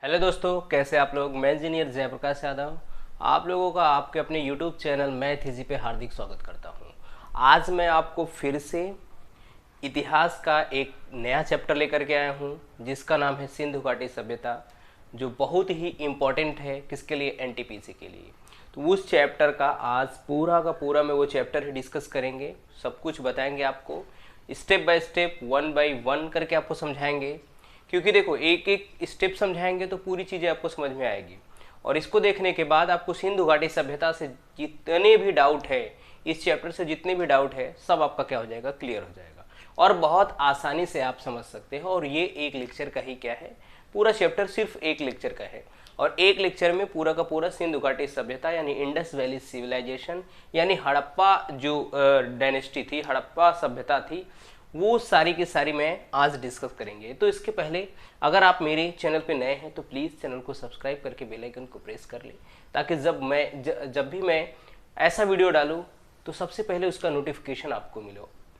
Hello दोस्तों, कैसे आप लोग। मैं इंजीनियर जयप्रकाश यादव आप लोगों का आपके अपने यूट्यूब चैनल मैथ इजी पे हार्दिक स्वागत करता हूं। आज मैं आपको फिर से इतिहास का एक नया चैप्टर लेकर के आया हूं जिसका नाम है सिंधु घाटी सभ्यता, जो बहुत ही इम्पोर्टेंट है किसके लिए, एनटीपीसी के लिए। तो उस चैप्टर का आज पूरा का पूरा मैं वो चैप्टर ही डिस्कस करेंगे, सब कुछ बताएंगे आपको, step by step, one by one करके आपको समझाएंगे। क्योंकि देखो, एक एक स्टेप समझाएंगे तो पूरी चीज़ें आपको समझ में आएगी। और इसको देखने के बाद आपको सिंधु घाटी सभ्यता से जितने भी डाउट है, इस चैप्टर से जितने भी डाउट है, सब आपका क्या हो जाएगा, क्लियर हो जाएगा और बहुत आसानी से आप समझ सकते हो। और ये एक लेक्चर का ही क्या है, पूरा चैप्टर सिर्फ एक लेक्चर का है। और एक लेक्चर में पूरा का पूरा सिंधु घाटी सभ्यता यानी इंडस वैली सिविलाइजेशन यानी हड़प्पा जो डायनेस्टी थी, हड़प्पा सभ्यता थी, वो सारी की सारी मैं आज डिस्कस करेंगे। तो इसके पहले अगर आप मेरे चैनल पे नए हैं तो प्लीज़ चैनल को सब्सक्राइब करके बेल आइकन को प्रेस कर लें, ताकि जब भी मैं ऐसा वीडियो डालूँ तो सबसे पहले उसका नोटिफिकेशन आपको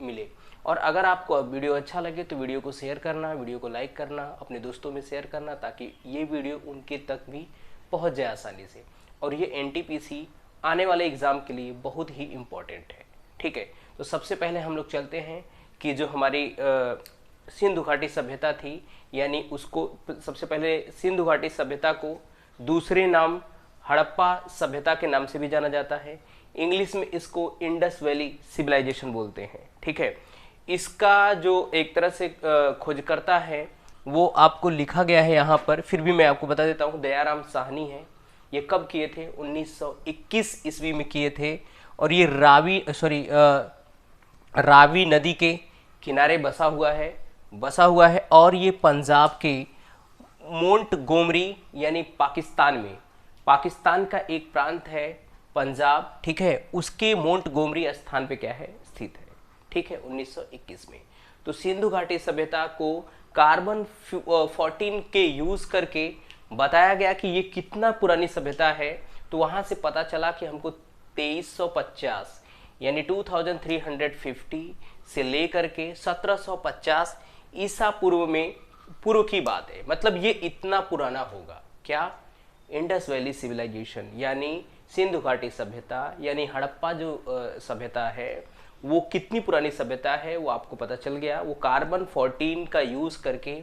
मिले। और अगर आपको वीडियो अच्छा लगे तो वीडियो को शेयर करना, वीडियो को लाइक करना, अपने दोस्तों में शेयर करना, ताकि ये वीडियो उनके तक भी पहुंच जाए आसानी से। और ये एनटीपीसी आने वाले एग्ज़ाम के लिए बहुत ही इम्पोर्टेंट है। ठीक है, तो सबसे पहले हम लोग चलते हैं कि जो हमारी सिंधु घाटी सभ्यता थी, यानी उसको सबसे पहले सिंधु घाटी सभ्यता को दूसरे नाम हड़प्पा सभ्यता के नाम से भी जाना जाता है। इंग्लिश में इसको इंडस वैली सिविलाइजेशन बोलते हैं। ठीक है, इसका जो एक तरह से खोजकर्ता है वो आपको लिखा गया है यहाँ पर, फिर भी मैं आपको बता देता हूँ, दयाराम साहनी है। ये कब किए थे, 1921 ईस्वी में किए थे। और ये रावी नदी के किनारे बसा हुआ है और ये पंजाब के मोंटगोमरी यानी पाकिस्तान का एक प्रांत है पंजाब। ठीक है, उसके मोंटगोमरी स्थान पे क्या है, स्थित है। ठीक है, 1921 में। तो सिंधु घाटी सभ्यता को कार्बन 14 के यूज करके बताया गया कि ये कितना पुरानी सभ्यता है। तो वहां से पता चला कि हमको 2350 यानी 2350 से लेकर के 1750 ईसा पूर्व की बात है। मतलब ये इतना पुराना होगा क्या, इंडस वैली सिविलाइजेशन यानी सिंधु घाटी सभ्यता यानी हड़प्पा जो सभ्यता है, वो कितनी पुरानी सभ्यता है वो आपको पता चल गया। वो कार्बन 14 का यूज करके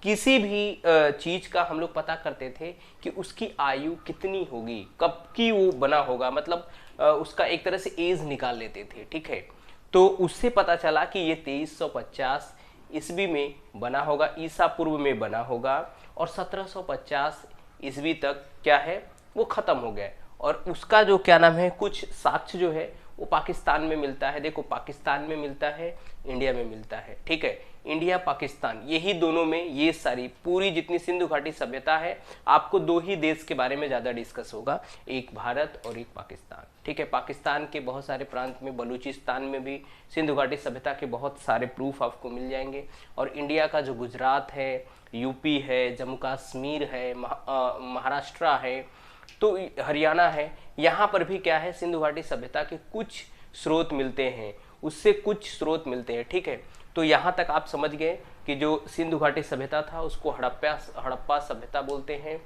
किसी भी चीज का हम लोग पता करते थे कि उसकी आयु कितनी होगी, कब की वो बना होगा, मतलब उसका एक तरह से एज निकाल लेते थे। ठीक है, तो उससे पता चला कि ये 2350 ईस्वी में बना होगा, ईसा पूर्व में बना होगा, और 1750 ईस्वी तक क्या है, वो खत्म हो गया। और उसका जो क्या नाम है, कुछ साक्ष्य जो है वो पाकिस्तान में मिलता है। देखो, पाकिस्तान में मिलता है, इंडिया में मिलता है। ठीक है, इंडिया पाकिस्तान यही दोनों में ये सारी पूरी जितनी सिंधु घाटी सभ्यता है, आपको दो ही देश के बारे में ज़्यादा डिस्कस होगा, एक भारत और एक पाकिस्तान। ठीक है, पाकिस्तान के बहुत सारे प्रांत में, बलूचिस्तान में भी सिंधु घाटी सभ्यता के बहुत सारे प्रूफ आपको मिल जाएंगे। और इंडिया का जो गुजरात है, यूपी है, जम्मू कश्मीर है, महाराष्ट्र है, तो हरियाणा है, यहाँ पर भी क्या है, सिंधु घाटी सभ्यता के कुछ स्रोत मिलते हैं, उससे कुछ स्रोत मिलते हैं। ठीक है, तो यहाँ तक आप समझ गए कि जो सिंधु घाटी सभ्यता था उसको हड़प्पा सभ्यता बोलते हैं।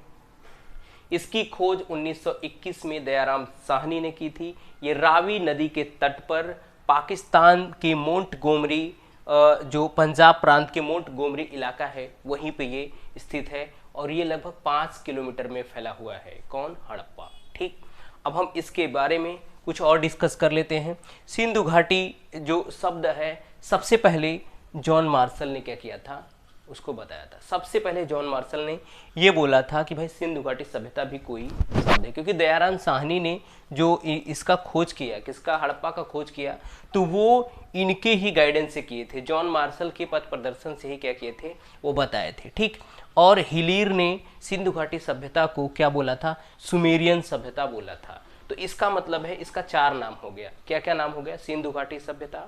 इसकी खोज 1921 में दयाराम साहनी ने की थी। ये रावी नदी के तट पर पाकिस्तान के मोंटगोमरी, जो पंजाब प्रांत के मोंटगोमरी इलाका है, वहीं पे ये स्थित है। और ये लगभग 5 किलोमीटर में फैला हुआ है, कौन, हड़प्पा। ठीक, अब हम इसके बारे में कुछ और डिस्कस कर लेते हैं। सिंधु घाटी जो शब्द है, सबसे पहले जॉन मार्शल ने क्या किया था, उसको बताया था। सबसे पहले जॉन मार्शल ने ये बोला था कि भाई सिंधु घाटी सभ्यता भी कोई शब्द है, क्योंकि दयाराम साहनी ने जो इसका खोज किया, किसका, हड़प्पा का खोज किया, तो वो इनके ही गाइडेंस से किए थे, जॉन मार्शल के पथ प्रदर्शन से ही क्या किए थे, वो बताए थे। ठीक, और हिलीर ने सिंधु घाटी सभ्यता को क्या बोला था, सुमेरियन सभ्यता बोला था। तो इसका मतलब है, इसका 4 नाम हो गया। क्या क्या नाम हो गया, सिंधु घाटी सभ्यता,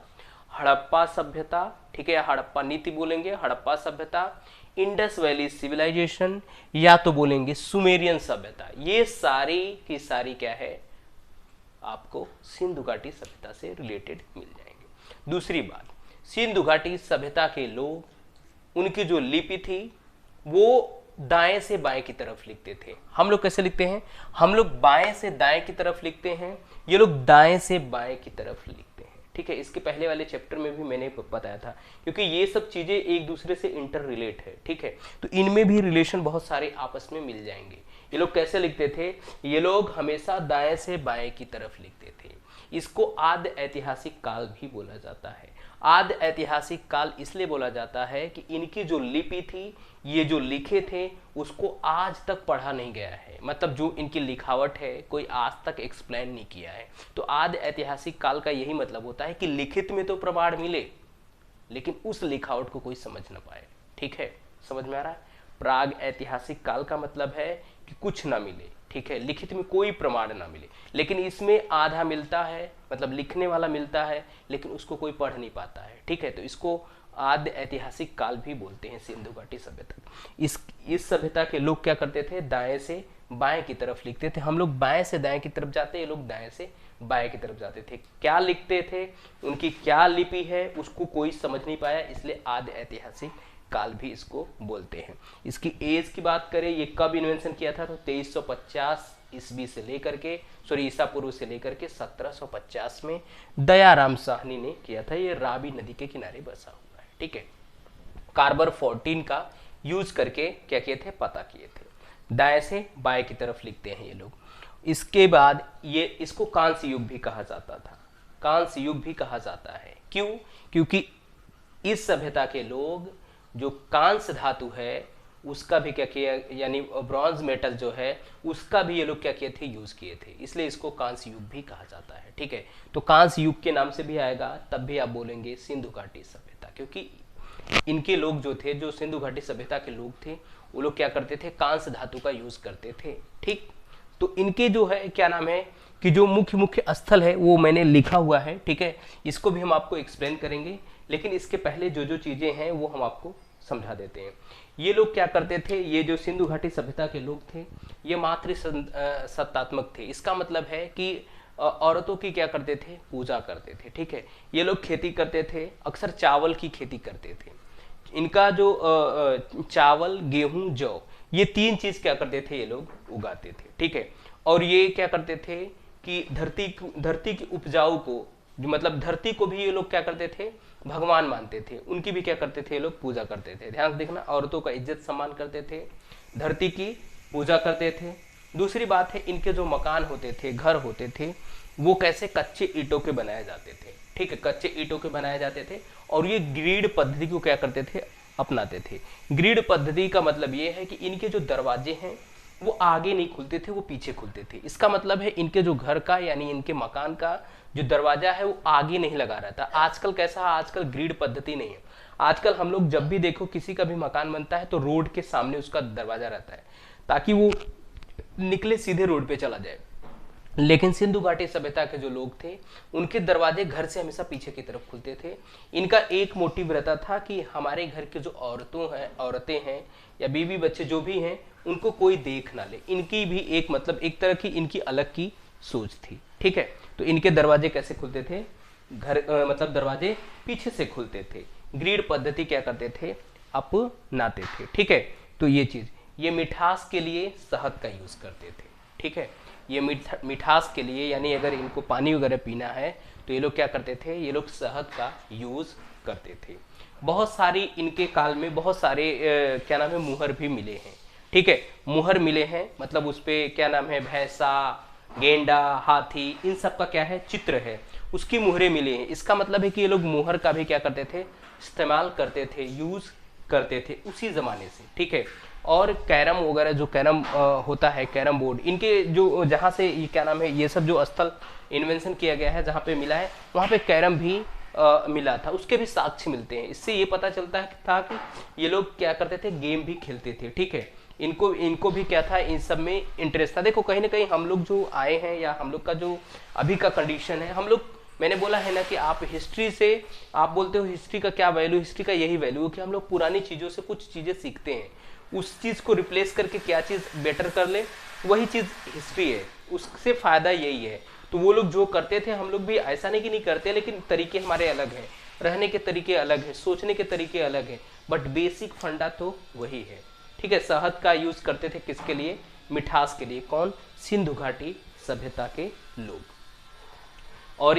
हड़प्पा सभ्यता, ठीक है, हड़प्पा नीति बोलेंगे, हड़प्पा सभ्यता, इंडस वैली सिविलाइजेशन, या तो बोलेंगे सुमेरियन सभ्यता। ये सारी की सारी क्या है, आपको सिंधु घाटी सभ्यता से रिलेटेड मिल जाएंगे। दूसरी बात, सिंधु घाटी सभ्यता के लोग, उनकी जो लिपि थी वो दाएं से बाएं की तरफ लिखते थे। हम लोग कैसे लिखते हैं, हम लोग बाएं से दाएं की तरफ लिखते हैं, ये लोग दाएं से बाएं की तरफ लिखते हैं। ठीक है, इसके पहले वाले चैप्टर में भी मैंने बताया था, क्योंकि ये सब चीजें एक दूसरे से इंटर रिलेट है। ठीक है, तो इनमें भी रिलेशन बहुत सारे आपस में मिल जाएंगे। ये लोग कैसे लिखते थे, ये लोग हमेशा दाएं से बाएं की तरफ लिखते थे। इसको आद्य ऐतिहासिक काल भी बोला जाता है। आद्य ऐतिहासिक काल इसलिए बोला जाता है कि इनकी जो लिपि थी, ये जो लिखे थे, उसको आज तक पढ़ा नहीं गया है। मतलब जो इनकी लिखावट है, कोई आज तक एक्सप्लेन नहीं किया है। तो आद्य ऐतिहासिक काल का यही मतलब होता है कि लिखित में तो प्रमाण मिले, लेकिन उस लिखावट को कोई समझ ना पाए। ठीक है, समझ में आ रहा है। प्राग ऐतिहासिक काल का मतलब है कि कुछ ना मिले, ठीक है, लिखित में कोई प्रमाण ना मिले, लेकिन इसमें आधा मिलता है, मतलब लिखने वाला मिलता है, लेकिन उसको कोई पढ़ नहीं पाता है। ठीक है, तो इसको आद्य ऐतिहासिक काल भी बोलते हैं, सिंधु घाटी सभ्यता। इस सभ्यता के लोग क्या करते थे, दाएं से बाएं की तरफ लिखते थे। हम लोग बाएं से दाएं की तरफ जाते, ये लोग दाएं से बाएं की तरफ जाते थे। क्या लिखते थे, उनकी क्या लिपि है, उसको कोई समझ नहीं पाया, इसलिए आद्य ऐतिहासिक काल भी इसको बोलते हैं। इसकी एज की बात करें, ये कब इन्वेंशन किया था, तो 2350 ईस्वी से लेकर के ईसा पूर्व से लेकर के 1750 में दयाराम साहनी ने किया था। ये रावी नदी के किनारे बसा हुआ है। ठीक है, कार्बन 14 का यूज करके क्या किए थे, पता किए थे। दाएं से बाएं की तरफ लिखते हैं ये लोग। इसके बाद ये इसको कांस्य युग भी कहा जाता था, कांस्य युग भी कहा जाता है। क्यों, क्योंकि इस सभ्यता के लोग जो कांस्य धातु है उसका भी क्या किया, यानी ब्रॉन्ज मेटल जो है उसका भी ये लोग क्या किए थे, यूज किए थे, इसलिए इसको कांस्य युग भी कहा जाता है। ठीक है, तो कांस्य युग के नाम से भी आएगा, तब भी आप बोलेंगे सिंधु घाटी सभ्यता, क्योंकि इनके लोग जो थे, जो सिंधु घाटी सभ्यता के लोग थे, वो लोग क्या करते थे, कांस्य धातु का यूज करते थे। ठीक, तो इनके जो है क्या नाम है कि जो मुख्य मुख्य स्थल है वो मैंने लिखा हुआ है। ठीक है, इसको भी हम आपको एक्सप्लेन करेंगे, लेकिन इसके पहले जो जो चीजें हैं वो हम आपको समझा देते हैं। ये लोग क्या करते थे, ये जो सिंधु घाटी सभ्यता के लोग थे, ये मातृ सत्तात्मक थे। इसका मतलब है कि औरतों की क्या करते थे, पूजा करते थे। ठीक है, ये लोग खेती करते थे, अक्सर चावल की खेती करते थे। इनका जो चावल, गेहूं, जौ, ये तीन चीज क्या करते थे, ये लोग उगाते थे। ठीक है, और ये क्या करते थे कि धरती की उपजाऊ को, मतलब धरती को भी ये लोग क्या करते थे, भगवान मानते थे, उनकी भी क्या करते थे, ये लोग पूजा करते थे। ध्यान से देखना, औरतों का इज्जत सम्मान करते थे, धरती की पूजा करते थे। दूसरी बात है, इनके जो मकान होते थे, घर होते थे, वो कैसे कच्चे ईंटों के बनाए जाते थे। ठीक है, कच्चे ईंटों के बनाए जाते थे, और ये ग्रिड पद्धति को क्या करते थे, अपनाते थे। ग्रिड पद्धति का मतलब ये है कि इनके जो दरवाजे हैं वो आगे नहीं खुलते थे, वो पीछे खुलते थे। इसका मतलब है इनके जो घर का, यानी इनके मकान का जो दरवाजा है वो आगे नहीं लगा रहता। आजकल कैसा है, आजकल ग्रिड पद्धति नहीं है। आजकल हम लोग जब भी देखो किसी का भी मकान बनता है तो रोड के सामने उसका दरवाजा रहता है, ताकि वो निकले सीधे रोड पे चला जाए। लेकिन सिंधु घाटी सभ्यता के जो लोग थे, उनके दरवाजे घर से हमेशा पीछे की तरफ खुलते थे। इनका एक मोटिव रहता था कि हमारे घर के जो औरतें हैं या बीवी बच्चे जो भी हैं, उनको कोई देख ना ले। इनकी भी एक मतलब एक तरह की इनकी अलग की सोच थी। ठीक है, तो इनके दरवाजे कैसे खुलते थे, मतलब दरवाजे पीछे से खुलते थे। ग्रिड पद्धति क्या करते थे, अपनाते थे। ठीक है, तो ये चीज, ये मिठास के लिए शहद का यूज करते थे। ठीक है, ये मिठास के लिए, यानी अगर इनको पानी वगैरह पीना है तो ये लोग क्या करते थे, ये लोग शहद का यूज करते थे। बहुत सारी इनके काल में बहुत सारे क्या नाम है, मुहर भी मिले हैं। ठीक है, मुहर मिले हैं, मतलब उस पे क्या नाम है, भैंसा, गेंडा, हाथी, इन सब का क्या है, चित्र है, उसकी मुहरें मिली हैं। इसका मतलब है कि ये लोग मुहर का भी क्या करते थे, इस्तेमाल करते थे, यूज करते थे उसी जमाने से। ठीक है, और कैरम वगैरह, जो कैरम होता है, कैरम बोर्ड, इनके जो जहाँ से ये क्या नाम है, ये सब जो स्थल इन्वेंशन किया गया है, जहाँ पे मिला है, वहाँ पे कैरम भी मिला था, उसके भी साक्ष्य मिलते हैं। इससे ये पता चलता था कि ये लोग क्या करते थे, गेम भी खेलते थे। ठीक है, इनको भी क्या था, इन सब में इंटरेस्ट था। देखो कहीं ना कहीं हम लोग जो आए हैं, या हम लोग का जो अभी का कंडीशन है, हम लोग, मैंने बोला है ना कि आप हिस्ट्री से, आप बोलते हो हिस्ट्री का क्या वैल्यू, हिस्ट्री का यही वैल्यू है कि हम लोग पुरानी चीज़ों से कुछ चीज़ें सीखते हैं, उस चीज़ को रिप्लेस करके क्या चीज़ बेटर कर ले, वही चीज़ हिस्ट्री है, उससे फ़ायदा यही है। तो वो लोग जो करते थे, हम लोग भी ऐसा नहीं कि नहीं करते, लेकिन तरीके हमारे अलग हैं, रहने के तरीके अलग हैं, सोचने के तरीके अलग हैं, बट बेसिक फंडा तो वही है। ठीक है, शहद का यूज करते थे किसके लिए, मिठास के लिए। कौन, सिंधु घाटी सभ्यता के लोग। और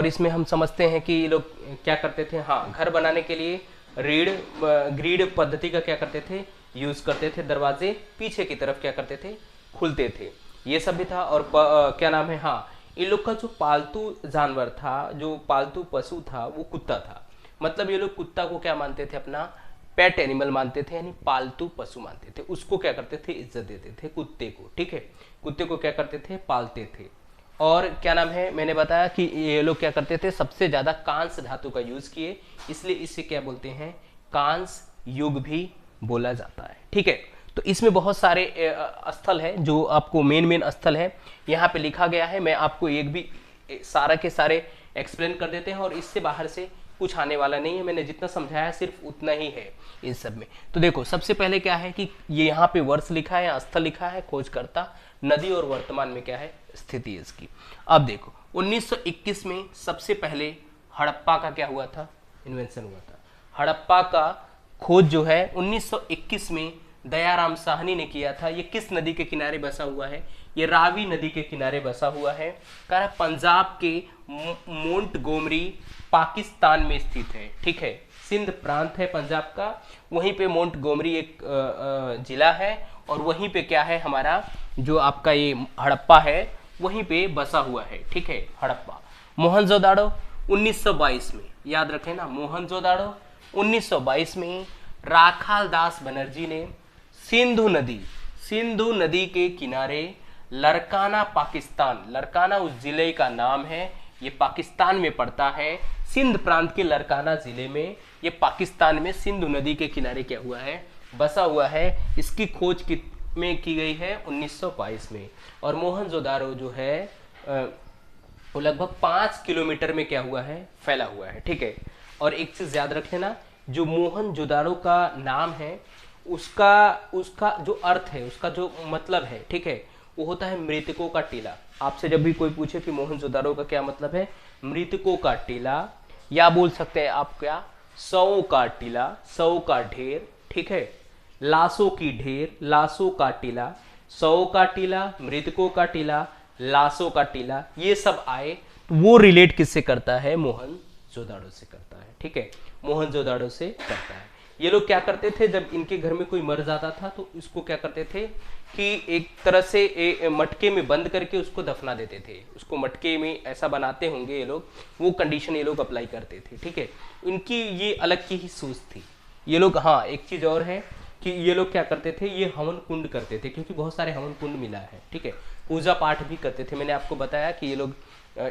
इसमें हम समझते हैं कि ये लोग क्या करते थे, हाँ, घर बनाने के लिए ग्रीड पद्धति का क्या करते थे, यूज करते थे। दरवाजे पीछे की तरफ क्या करते थे, खुलते थे। ये सब भी था। और क्या नाम है, हाँ, इन लोग का जो पालतू जानवर था, जो पालतू पशु था, वो कुत्ता था। मतलब ये लोग कुत्ता को क्या मानते थे, अपना पेट एनिमल मानते थे, यानी पालतू पशु मानते थे। उसको क्या करते थे, इज्जत देते थे कुत्ते को। ठीक है, कुत्ते को क्या करते थे, पालते थे। और क्या नाम है, मैंने बताया कि ये लोग क्या करते थे, सबसे ज्यादा कांस धातु का यूज किए, इसलिए इसे क्या बोलते हैं, कांस युग भी बोला जाता है। ठीक है, तो इसमें बहुत सारे स्थल है जो आपको मेन स्थल है यहाँ पे लिखा गया है। मैं आपको एक भी सारा के सारे एक्सप्लेन कर देते हैं, और इससे बाहर से कुछ आने वाला नहीं है। मैंने जितना समझाया सिर्फ उतना ही है इन सब में। तो देखो, सबसे पहले क्या है कि ये यहाँ पे वर्ष लिखा है, स्थल लिखा है, खोजकर्ता, नदी, और वर्तमान में क्या है, स्थिति इसकी। अब देखो, 1921 में सबसे पहले हड़प्पा का क्या हुआ था, इन्वेंशन हुआ था। हड़प्पा का खोज जो है 1921 में दयाराम साहनी ने किया था। ये किस नदी के किनारे बसा हुआ है, ये रावी नदी के किनारे बसा हुआ है। कह रहा पंजाब के मोंटगोमरी पाकिस्तान में स्थित है। ठीक है, सिंध प्रांत है पंजाब का, वहीं पे मोंटगोमरी एक जिला है, और वहीं पे क्या है, हमारा जो आपका ये हड़प्पा है वहीं पे बसा हुआ है। ठीक है, हड़प्पा। मोहनजोदाड़ो 1922 में, याद रखें ना, मोहनजोदाड़ो 1922 में राखाल दास बनर्जी ने सिंधु नदी के किनारे लरकाना, पाकिस्तान, लरकाना उस जिले का नाम है, ये पाकिस्तान में पड़ता है। सिंध प्रांत के लरकाना जिले में, ये पाकिस्तान में सिंधु नदी के किनारे क्या हुआ है, बसा हुआ है। इसकी खोज में की गई है 1922 में। और मोहनजोदारो जो है वो लगभग 5 किलोमीटर में क्या हुआ है, फैला हुआ है। ठीक है, और एक चीज याद रख लेना, जो मोहनजोदारो का नाम है उसका जो अर्थ है, उसका जो मतलब है, ठीक है, वो होता है मृतकों का टीला। आपसे जब भी कोई पूछे कि मोहनजोदारो का क्या मतलब है, मृतकों का टीला, या बोल सकते हैं आप क्या, शवों का टीला, शव का ढेर। ठीक है, लाशों की ढेर, लाशों का टीला, शवों का टीला, मृतकों का टीला, लाशों का टीला, ये सब आए तो वो रिलेट किससे करता है, मोहनजोदाड़ो से करता है। ठीक है, मोहनजोदाड़ो से करता है। ये लोग क्या करते थे, जब इनके घर में कोई मर जाता था तो इसको क्या करते थे कि एक तरह से मटके में बंद करके उसको दफना देते थे। उसको मटके में ऐसा बनाते होंगे ये लोग, वो कंडीशन ये लोग अप्लाई करते थे। ठीक है, इनकी ये अलग की ही सोच थी ये लोग। हाँ, एक चीज और है कि ये लोग क्या करते थे, ये हवन कुंड करते थे, क्योंकि बहुत सारे हवन कुंड मिला है। ठीक है, पूजा पाठ भी करते थे। मैंने आपको बताया कि ये लोग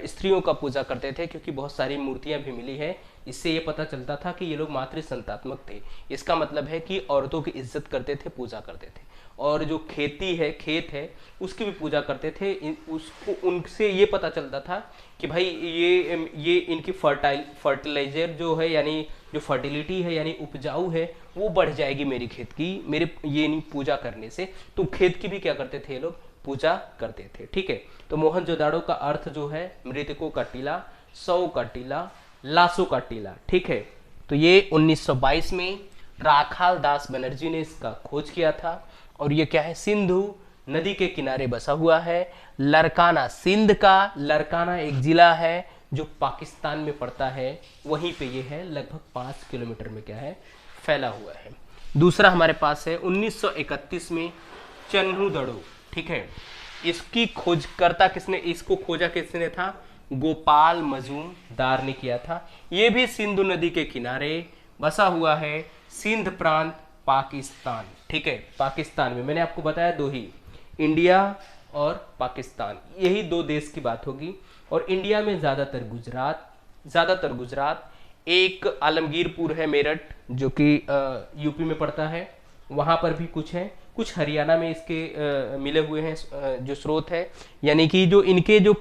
स्त्रियों का पूजा करते थे, क्योंकि बहुत सारी मूर्तियां भी मिली है। इससे ये पता चलता था कि ये लोग मातृ संतात्मक थे। इसका मतलब है कि औरतों की इज्जत करते थे, पूजा करते थे, और जो खेती है, खेत है, उसकी भी पूजा करते थे। उसको उनसे ये पता चलता था कि भाई ये इनकी फर्टिलाइजर जो है, यानी जो फर्टिलिटी है, यानी उपजाऊ है, वो बढ़ जाएगी मेरी खेत की, मेरे ये नहीं पूजा करने से। तो खेत की भी क्या करते थे ये लोग, पूजा करते थे। ठीक है, तो मोहनजोदाड़ो का अर्थ जो है, मृतकों का टीला, शव का टीला, लाशों का टीला। ठीक है, तो ये 1922 में राखाल दास बनर्जी ने इसका खोज किया था। और ये क्या है, सिंधु नदी के किनारे बसा हुआ है। लरकाना, सिंध का लरकाना एक जिला है जो पाकिस्तान में पड़ता है, वहीं पे ये है, लगभग 5 किलोमीटर में क्या है, फैला हुआ है। दूसरा हमारे पास है 1931 में चन्हुदड़ो। ठीक है, इसकी खोजकर्ता किसने, इसको खोजा किसने था, गोपाल मजूमदार ने किया था। ये भी सिंधु नदी के किनारे बसा हुआ है, सिंध प्रांत, पाकिस्तान। ठीक है, पाकिस्तान में मैंने आपको बताया दो ही, इंडिया और पाकिस्तान, यही दो देश की बात होगी। और इंडिया में ज्यादातर गुजरात, एक आलमगीरपुर है मेरठ, जो कि यूपी में पड़ता है, वहां पर भी कुछ है, कुछ हरियाणा में इसके मिले हुए हैं जो स्रोत है। यानी कि जो इनके जो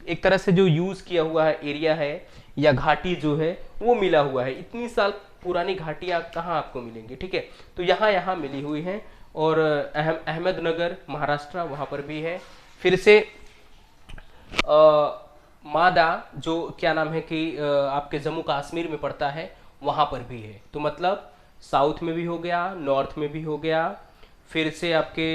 एक तरह से जो यूज किया हुआ है एरिया है या घाटी जो है, वो मिला हुआ है। इतनी साल पुरानी घाटियां कहाँ आपको मिलेंगी। ठीक है, तो यहाँ मिली हुई हैं। और अहमदनगर महाराष्ट्र, वहां पर भी है। फिर से मादा, जो क्या नाम है कि आपके जम्मू कश्मीर में पड़ता है, वहां पर भी है। तो मतलब साउथ में भी हो गया, नॉर्थ में भी हो गया, फिर से आपके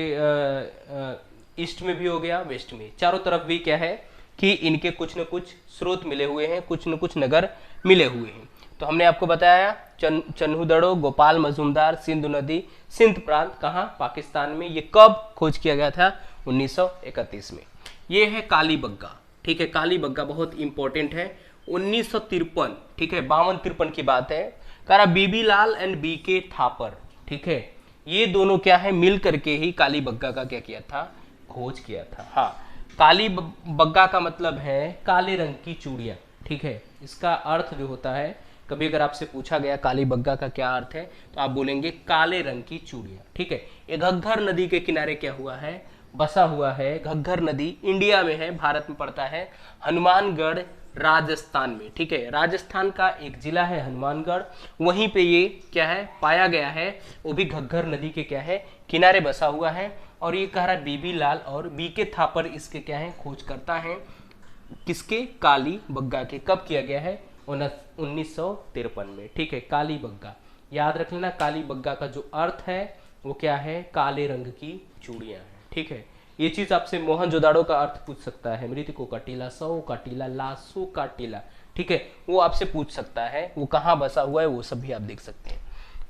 ईस्ट में भी हो गया, वेस्ट में, चारों तरफ भी क्या है कि इनके कुछ न कुछ स्रोत मिले हुए हैं, कुछ न कुछ नगर मिले हुए हैं। तो हमने आपको बताया चन्हूदड़ो, गोपाल मजूमदार, सिंधु नदी, सिंध प्रांत कहाँ, पाकिस्तान में। ये कब खोज किया गया था? 1931 में। ये है कालीबंगा, ठीक है, कालीबंगा बहुत इंपॉर्टेंट है, 1953, ठीक है, 52-53 की बात है। करा बीबी लाल एंड बी के थापर, ठीक है, ये दोनों क्या है, मिल करके ही कालीबंगा का क्या किया था, खोज किया था। हाँ, कालीबंगा का मतलब है काले रंग की चूड़ियाँ, ठीक है। इसका अर्थ जो होता है, कभी अगर आपसे पूछा गया कालीबंगा का क्या अर्थ है, तो आप बोलेंगे काले रंग की चूड़ियाँ, ठीक है। ये घग्गर नदी के किनारे क्या हुआ है, बसा हुआ है। घग्गर नदी इंडिया में है, भारत में पड़ता है, हनुमानगढ़ राजस्थान में, ठीक है। राजस्थान का एक जिला है हनुमानगढ़, वहीं पे ये क्या है, पाया गया है। वो भी घग्गर नदी के क्या है, किनारे बसा हुआ है। और ये कह रहा है बीबी लाल और बी के थापर इसके क्या है, खोज करता है। किसके? कालीबंगा के। कब किया गया है? 1953 में, ठीक है। कालीबंगा याद रख लेना, कालीबंगा का जो अर्थ है वो क्या है, काले रंग की चूड़ियां हैं, ठीक है। ये चीज आपसे मोहनजोदाड़ो का अर्थ पूछ सकता है, मृतकों का टीला, सौ का टीला, लाशों का टीला, ठीक है, वो आपसे पूछ सकता है, वो कहाँ बसा हुआ है, वो सब भी आप देख सकते हैं।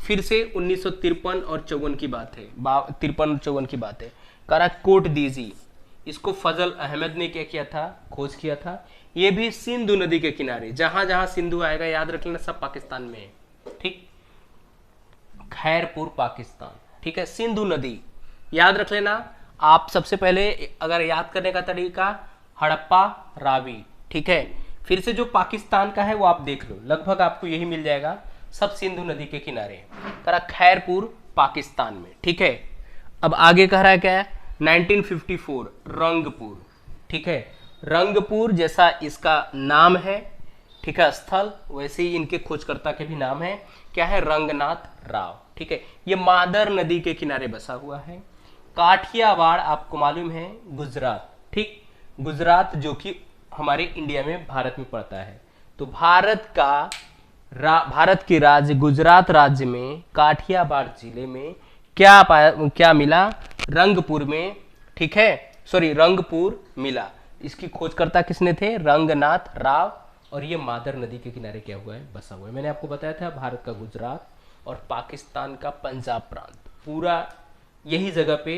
फिर से 1953 और 54 की बात है, 53 और 54 की बात है। कराकोट दीजी, इसको फजल अहमद ने क्या किया था, खोज किया था। ये भी सिंधु नदी के किनारे, जहां जहां सिंधु आएगा याद रख लेना, सब पाकिस्तान में है, ठीक। खैरपुर पाकिस्तान, ठीक है। सिंधु नदी याद रख लेना। आप सबसे पहले अगर याद करने का तरीका, हड़प्पा, रावी, ठीक है। फिर से जो पाकिस्तान का है वो आप देख लो, लगभग आपको यही मिल जाएगा, सब सिंधु नदी के किनारे। कह रहा खैरपुर पाकिस्तान में, ठीक है। अब आगे कह रहा है क्या है, 1954 रंगपुर, ठीक है। रंगपुर जैसा इसका नाम है, ठीक है, स्थल, वैसे ही इनके खोजकर्ता के भी नाम है, क्या है, रंगनाथ राव, ठीक है। ये मादर नदी के किनारे बसा हुआ है। काठियावाड़ आपको मालूम है, गुजरात, ठीक, गुजरात जो कि हमारे इंडिया में, भारत में पड़ता है। तो भारत के राज्य गुजरात राज्य में काठियावाड़ जिले में क्या पाया, क्या मिला, रंगपुर में, ठीक है, सॉरी रंगपुर मिला। इसकी खोजकर्ता किसने थे, रंगनाथ राव। और ये मादर नदी के किनारे क्या हुआ है, बसा हुआ है। मैंने आपको बताया था भारत का गुजरात और पाकिस्तान का पंजाब प्रांत, पूरा यही जगह पे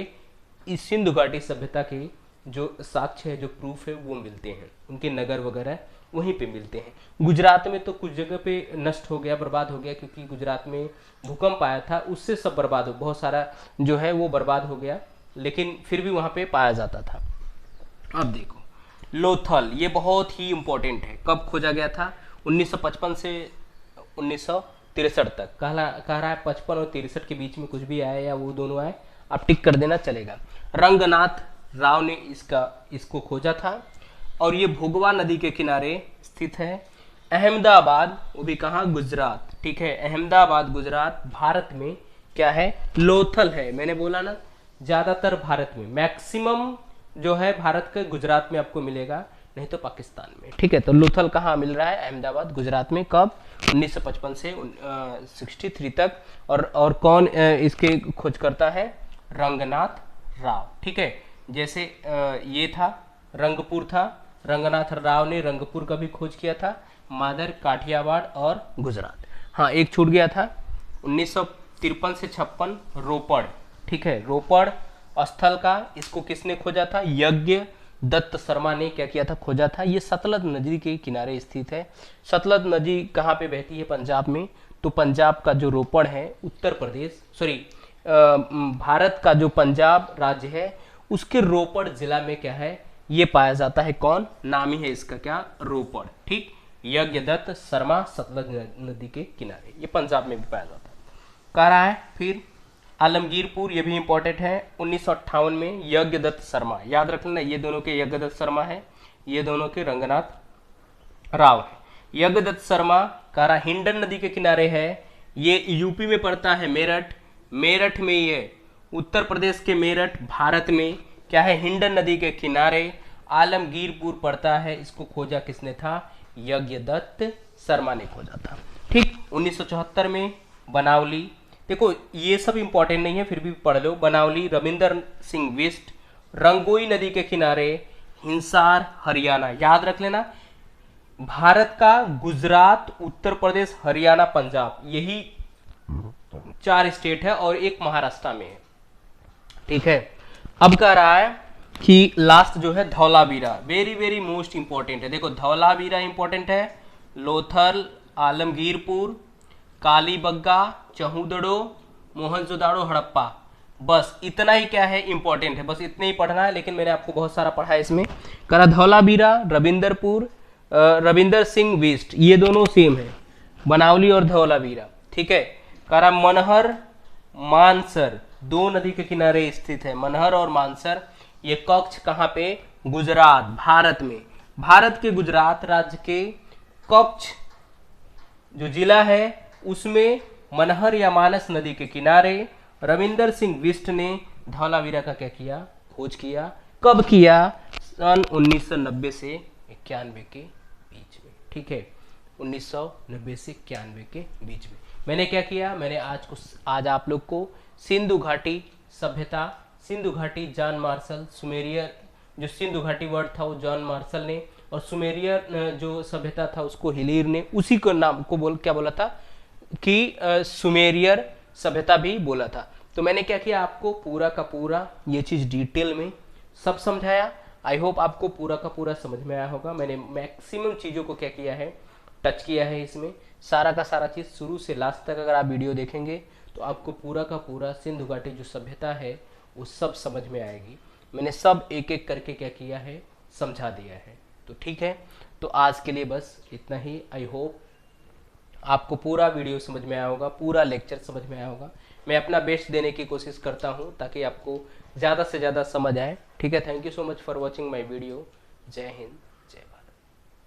इस सिंधु घाटी सभ्यता के जो साक्ष्य है, जो प्रूफ है, वो मिलते हैं, उनके नगर वगैरह वहीं पे मिलते हैं। गुजरात में तो कुछ जगह पे नष्ट हो गया, बर्बाद हो गया, क्योंकि गुजरात में भूकंप आया था, उससे सब बर्बाद हो, बहुत सारा जो है वो बर्बाद हो गया, लेकिन फिर भी वहाँ पे पाया जाता था। अब देखो लोथल, ये बहुत ही इंपॉर्टेंट है। कब खोजा गया था? 1955 से 1963 तक। कह रहा है 55 और 63 के बीच में कुछ भी आया या वो दोनों आए, आप टिक कर देना, चलेगा। रंगनाथ राव ने इसको खोजा था। और ये भोगवा नदी के किनारे स्थित है। अहमदाबाद, वो भी कहाँ, गुजरात, ठीक है। अहमदाबाद गुजरात, भारत में क्या है, लोथल है। मैंने बोला ना, ज्यादातर भारत में, मैक्सिमम जो है भारत के गुजरात में आपको मिलेगा, नहीं तो पाकिस्तान में, ठीक है। तो लोथल कहाँ मिल रहा है, अहमदाबाद गुजरात में। कब? 1955 से 63 तक। और कौन इसके खोजकर्ता है, रंगनाथ राव, ठीक है। जैसे ये था, रंगपुर था, रंगनाथ राव ने रंगपुर का भी खोज किया था, मादर, काठियावाड़ और गुजरात। हाँ, एक छूट गया था, 1953 से 56 रोपड़, ठीक है। रोपड़ स्थल का, इसको किसने खोजा था, यज्ञ दत्त शर्मा ने क्या किया था, खोजा था। ये सतलज नदी के किनारे स्थित है। सतलज नदी कहाँ पे बहती है, पंजाब में। तो पंजाब का जो रोपड़ है, उत्तर प्रदेश, सॉरी भारत का जो पंजाब राज्य है, उसके रोपड़ जिला में क्या है, ये पाया जाता है। कौन? नाम ही है इसका क्या, रोपड़, ठीक। यज्ञदत्त शर्मा, सतलज नदी के किनारे, ये पंजाब में भी पाया जाता है। कह रहा है फिर आलमगीरपुर, ये भी इंपॉर्टेंट है, 1958 में यज्ञदत्त शर्मा, याद रख लेना, ये दोनों के यज्ञदत्त शर्मा है, ये दोनों के रंगनाथ राव है। यज्ञदत्त शर्मा कह रहा हिंडन नदी के किनारे है, ये यूपी में पड़ता है, मेरठ में, ये उत्तर प्रदेश के मेरठ, भारत में क्या है, हिंडन नदी के किनारे आलमगीरपुर पड़ता है। इसको खोजा किसने था, यज्ञदत्त शर्मा ने खोजा था, ठीक। 1974 में बनावली, देखो ये सब इंपॉर्टेंट नहीं है, फिर भी पढ़ लो। बनावली रविंदर सिंह बिष्ट, रंगोई नदी के किनारे, हिसार हरियाणा, याद रख लेना। भारत का गुजरात, उत्तर प्रदेश, हरियाणा, पंजाब, यही 4 स्टेट है और एक महाराष्ट्र में है। ठीक है, अब कह रहा है कि लास्ट जो है Dholavira, very very most important है। देखो धौलावीरा इंपॉर्टेंट है, लोथल, आलमगीरपुर, कालीबग्गा, चहुदड़ो, मोहनजोदाड़ो, हड़प्पा, बस इतना ही क्या है इंपॉर्टेंट है, बस इतने ही पढ़ना है। लेकिन मैंने आपको बहुत सारा पढ़ा है इसमें। करा धौलावीरा, रविंदर सिंह बिष्ट, ये दोनों सेम है, बनावली और धौलावीरा। ठीक है, करा मनहर मानसर, 2 नदी के किनारे स्थित है, मनहर और मानसर। ये कच्छ कहाँ पे? गुजरात, भारत में। भारत के गुजरात राज्य के कच्छ जो जिला है उसमें मनहर या मानस नदी के किनारे रविंदर सिंह बिष्ट ने धौलावीरा का क्या किया? खोज किया। कब किया? सन 1990 से 91 के बीच में। ठीक है, 1990 से 91 के बीच में मैंने क्या किया? मैंने आज आप लोग को सिंधु घाटी सभ्यता, सिंधु घाटी जॉन मार्शल, सुमेरियर, जो सिंधु घाटी वर्ड था वो जॉन मार्शल ने, और सुमेरियर जो सभ्यता था उसको हिलीर ने, उसी को नाम को क्या बोला था कि सुमेरियर सभ्यता भी बोला था। तो मैंने क्या किया? आपको पूरा का पूरा ये चीज़ डिटेल में सब समझाया। आई होप आपको पूरा का पूरा समझ में आया होगा। मैंने मैक्सिमम चीज़ों को क्या किया है? टच किया है इसमें। सारा का सारा चीज़ शुरू से लास्ट तक अगर आप वीडियो देखेंगे तो आपको पूरा का पूरा सिंधु घाटी जो सभ्यता है वो सब समझ में आएगी। मैंने सब एक एक करके क्या किया है? समझा दिया है। तो ठीक है, तो आज के लिए बस इतना ही। आई होप आपको पूरा वीडियो समझ में आया होगा, पूरा लेक्चर समझ में आया होगा। मैं अपना बेस्ट देने की कोशिश करता हूँ ताकि आपको ज़्यादा से ज़्यादा समझ आए। ठीक है, thank you so much for watching my video. जय हिंद, जय भारत।